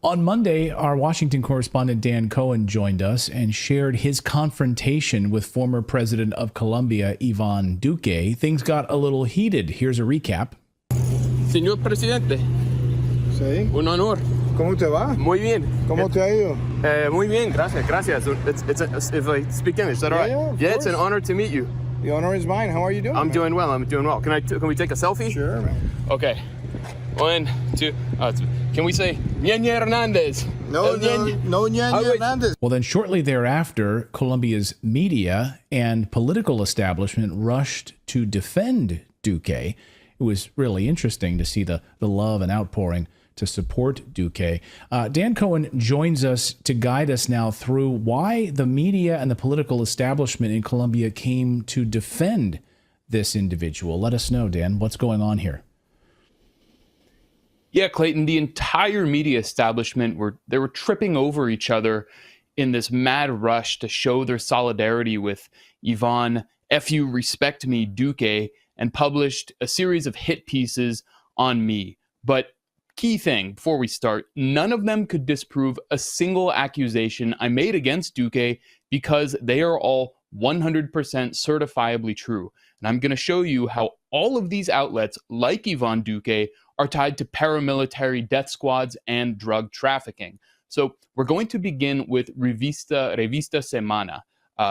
On Monday, our Washington correspondent Dan Cohen joined us and shared his confrontation with former president of Colombia, Iván Duque. Things got a little heated. Here's a recap. Señor presidente, Sí. un honor. ¿Cómo te va? Muy bien. ¿Cómo te ha ido? Muy bien, gracias, gracias. If I speak English, is that all right? Yeah, It's an honor to meet you. The honor is mine. How are you doing? I'm doing well. Can we take a selfie? Sure, man. Okay. 1, 2. Can we say Ñaña Hernandez? No, Ñaña Hernandez. Well, then shortly thereafter, Colombia's media and political establishment rushed to defend Duque. It was really interesting to see the love and outpouring to support Duque. Dan Cohen joins us to guide us now through why the media and the political establishment in Colombia came to defend this individual. Let us know, Dan, what's going on here? Yeah, Clayton, the entire media establishment were tripping over each other in this mad rush to show their solidarity with Iván F. You Respect Me Duque, and published a series of hit pieces on me. But key thing before we start, none of them could disprove a single accusation I made against Duque because they are all 100% certifiably true. And I'm going to show you how all of these outlets, like Iván Duque, are tied to paramilitary death squads and drug trafficking. So we're going to begin with Revista Semana.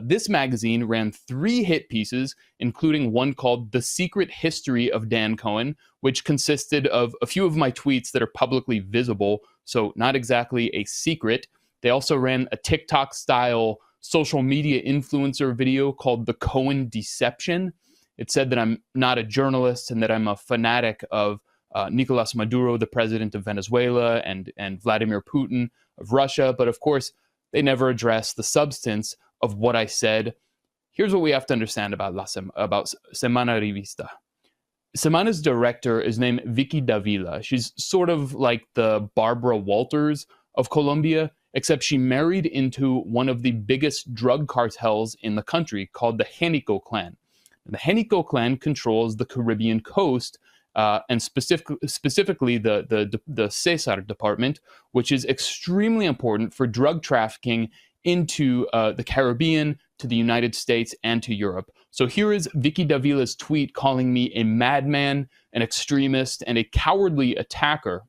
This magazine ran 3 hit pieces, including one called The Secret History of Dan Cohen, which consisted of a few of my tweets that are publicly visible, so not exactly a secret. They also ran a TikTok-style social media influencer video called The Cohen Deception. It said that I'm not a journalist and that I'm a fanatic of Nicolas Maduro, the president of Venezuela, and Vladimir Putin of Russia. But of course, they never addressed the substance of what I said. Here's what we have to understand about Semana Revista. Semana's director is named Vicky Davila. She's sort of like the Barbara Walters of Colombia, except she married into one of the biggest drug cartels in the country called the Génico clan. And the Génico clan controls the Caribbean coast, and specifically the Cesar department, which is extremely important for drug trafficking into the Caribbean, to the United States, and to Europe. So here is Vicky Davila's tweet calling me a madman, an extremist, and a cowardly attacker.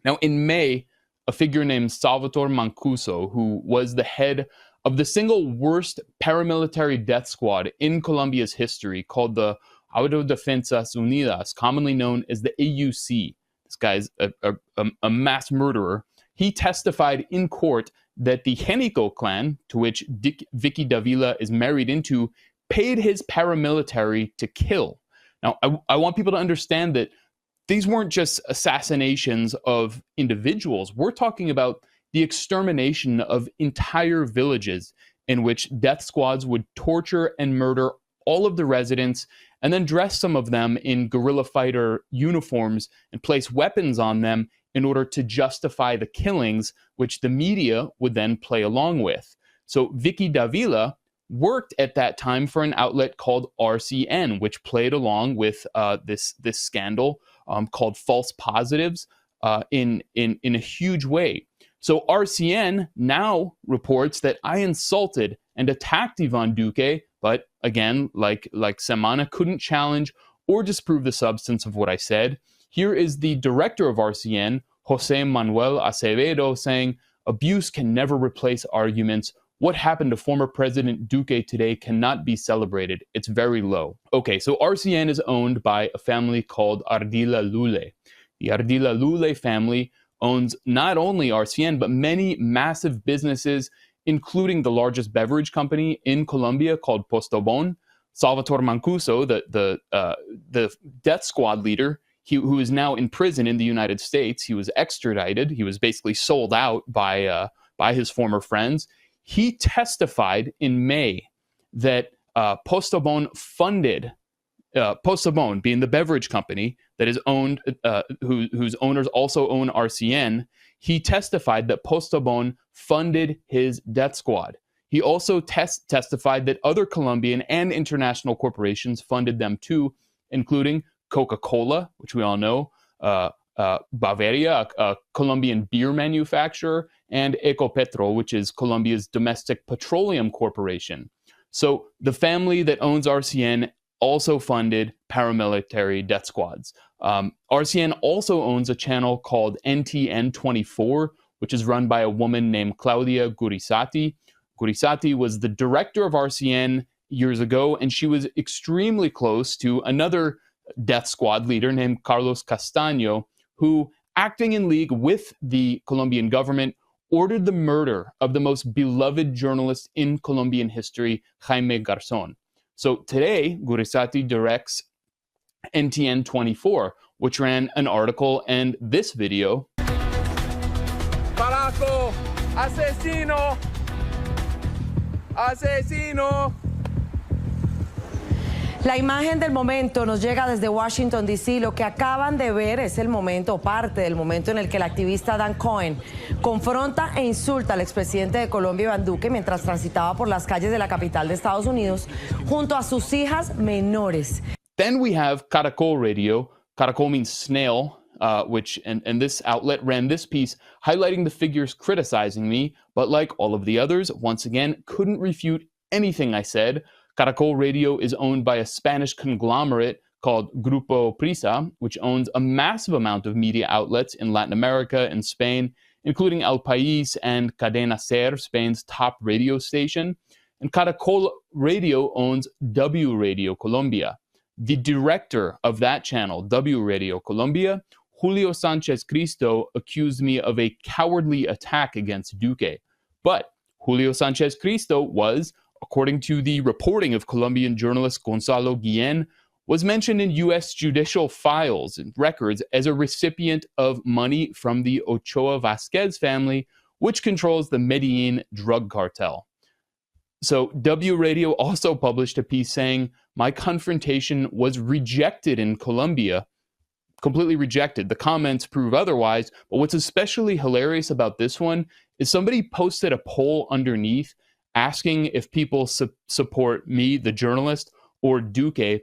Now, in May, a figure named Salvatore Mancuso, who was the head of the single worst paramilitary death squad in Colombia's history, called the Autodefensas Unidas, commonly known as the AUC. This guy's a mass murderer. He testified in court that the Génico clan, to which Vicky Davila is married into, paid his paramilitary to kill. Now, I want people to understand that these weren't just assassinations of individuals. We're talking about the extermination of entire villages in which death squads would torture and murder all of the residents and then dress some of them in guerrilla fighter uniforms and place weapons on them in order to justify the killings, which the media would then play along with. So Vicky Davila worked at that time for an outlet called RCN, which played along with this scandal called False Positives in a huge way. So RCN now reports that I insulted and attacked Iván Duque, but again, like Semana, couldn't challenge or disprove the substance of what I said. Here is the director of RCN, José Manuel Acevedo, saying, "Abuse can never replace arguments. What happened to former President Duque today cannot be celebrated. It's very low." Okay, so RCN is owned by a family called Ardila Lule. The Ardila Lule family owns not only RCN, but many massive businesses, including the largest beverage company in Colombia called Postobon. Salvatore Mancuso, the death squad leader, who is now in prison in the United States, he was extradited. He was basically sold out by his former friends. He testified in May that Postobon funded, Postobon being the beverage company that is owned, whose owners also own RCN, he testified that Postobon funded his death squad. He also testified that other Colombian and international corporations funded them too, including Coca-Cola, which we all know, Bavaria, a Colombian beer manufacturer, and Ecopetrol, which is Colombia's domestic petroleum corporation. So the family that owns RCN also funded paramilitary death squads. RCN also owns a channel called NTN24, which is run by a woman named Claudia Gurisati. Gurisati was the director of RCN years ago, and she was extremely close to another death squad leader named Carlos Castaño, who, acting in league with the Colombian government, ordered the murder of the most beloved journalist in Colombian history, Jaime Garzón. So today, Gurisati directs NTN24, which ran an article and this video. Carajo, asesino, asesino. La imagen del momento nos llega desde Washington, D.C. Lo que acaban de ver es el momento, parte del momento en el que el activista Dan Cohen confronta e insulta al expresidente de Colombia, Iván Duque, mientras transitaba por las calles de la capital de Estados Unidos junto a sus hijas menores. Then we have Caracol Radio. Caracol means snail, which and this outlet ran this piece highlighting the figures criticizing me, but like all of the others, once again, couldn't refute anything I said. Caracol Radio is owned by a Spanish conglomerate called Grupo Prisa, which owns a massive amount of media outlets in Latin America and Spain, including El País and Cadena Ser, Spain's top radio station. And Caracol Radio owns W Radio Colombia. The director of that channel, W Radio Colombia, Julio Sanchez Cristo, accused me of a cowardly attack against Duque. But Julio Sanchez Cristo was, according to the reporting of Colombian journalist Gonzalo Guillen, was mentioned in U.S. judicial files and records as a recipient of money from the Ochoa Vasquez family, which controls the Medellin drug cartel. So W Radio also published a piece saying my confrontation was rejected in Colombia, completely rejected. The comments prove otherwise, but what's especially hilarious about this one is somebody posted a poll underneath asking if people support me, the journalist, or Duque,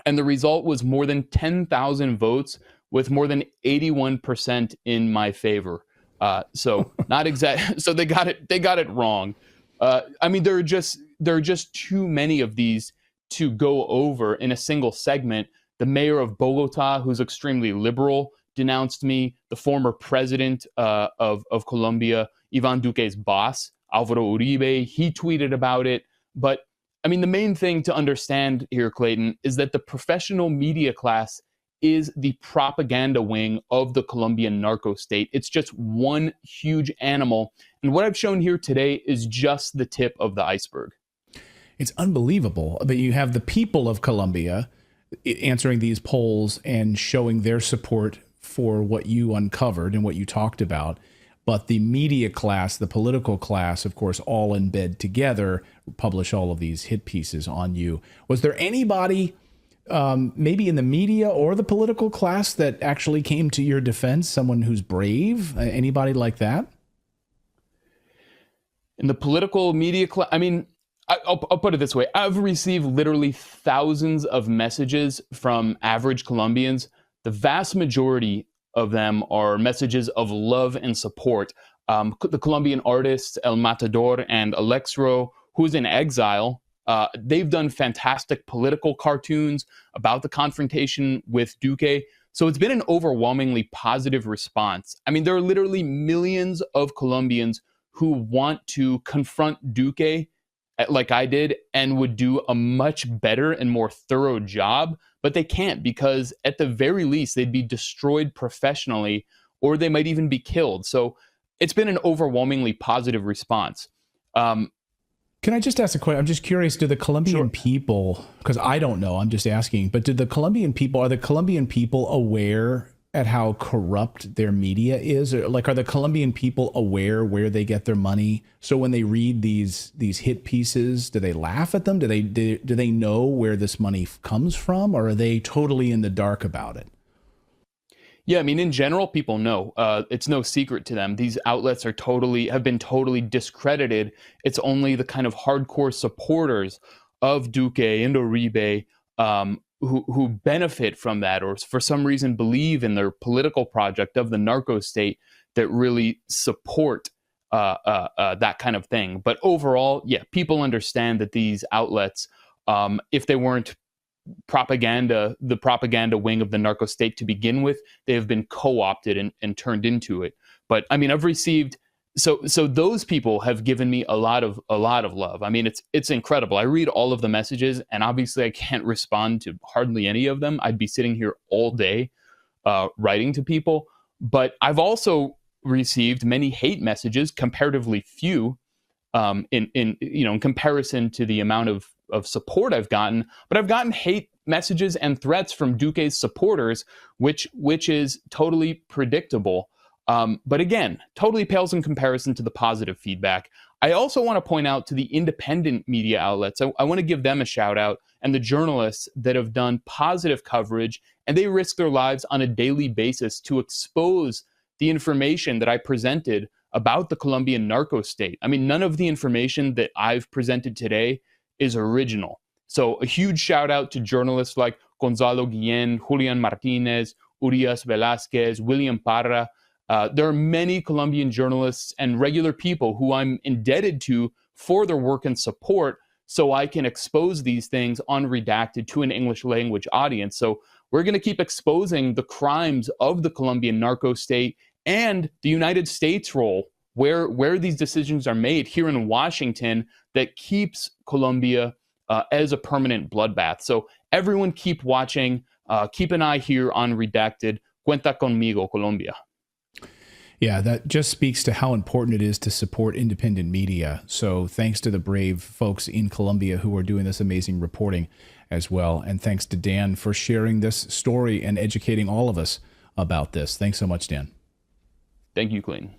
and the result was more than 10,000 votes with more than 81% in my favor. So not exact. So they got it wrong. I mean, there are just too many of these to go over in a single segment. The mayor of Bogota, who's extremely liberal, denounced me. The former president of Colombia, Ivan Duque's boss, Alvaro Uribe, he tweeted about it. But I mean, the main thing to understand here, Clayton, is that the professional media class is the propaganda wing of the Colombian narco state. It's just one huge animal. And what I've shown here today is just the tip of the iceberg. It's unbelievable. But you have the people of Colombia answering these polls and showing their support for what you uncovered and what you talked about. But the media class, the political class, of course, all in bed together, publish all of these hit pieces on you. Was there anybody, maybe in the media or the political class, that actually came to your defense? Someone who's brave? Anybody like that? In the political media class, I mean, I'll put it this way. I've received literally thousands of messages from average Colombians. The vast majority of them are messages of love and support. The Colombian artists El Matador and Alexro, who's in exile, they've done fantastic political cartoons about the confrontation with Duque. So it's been an overwhelmingly positive response. I mean, there are literally millions of Colombians who want to confront Duque like I did and would do a much better and more thorough job, but they can't because at the very least they'd be destroyed professionally or they might even be killed. So it's been an overwhelmingly positive response. Can I just ask a question? I'm just curious, do the Colombian people, because I don't know, I'm just asking, but are the Colombian people aware at how corrupt their media is? Or, like, are the Colombian people aware where they get their money? So when they read these hit pieces, do they laugh at them? Do they know where this money comes from, or are they totally in the dark about it? Yeah, I mean, in general, people know. It's no secret to them. These outlets have been totally discredited. It's only the kind of hardcore supporters of Duque and Uribe who benefit from that, or for some reason believe in their political project of the narco state, that really support that kind of thing. But overall, yeah, people understand that these outlets, if they weren't the propaganda wing of the narco state to begin with, they have been co-opted and turned into it. But I mean, I've received so those people have given me a lot of love. I mean, it's incredible. I read all of the messages, and obviously I can't respond to hardly any of them. I'd be sitting here all day writing to people. But I've also received many hate messages, comparatively few, in comparison to the amount of support I've gotten. But I've gotten hate messages and threats from Duque's supporters, which is totally predictable. But again, totally pales in comparison to the positive feedback. I also want to point out to the independent media outlets. I want to give them a shout out, and the journalists that have done positive coverage, and they risk their lives on a daily basis to expose the information that I presented about the Colombian narco state. I mean, none of the information that I've presented today is original. So a huge shout out to journalists like Gonzalo Guillen, Julian Martinez, Urias Velázquez, William Parra. There are many Colombian journalists and regular people who I'm indebted to for their work and support, so I can expose these things on Redacted to an English language audience. So we're going to keep exposing the crimes of the Colombian narco state and the United States' role, where these decisions are made here in Washington, that keeps Colombia as a permanent bloodbath. So everyone keep watching, keep an eye here on Redacted. Cuenta conmigo, Colombia. Yeah, that just speaks to how important it is to support independent media. So thanks to the brave folks in Colombia who are doing this amazing reporting as well. And thanks to Dan for sharing this story and educating all of us about this. Thanks so much, Dan. Thank you, Clayton.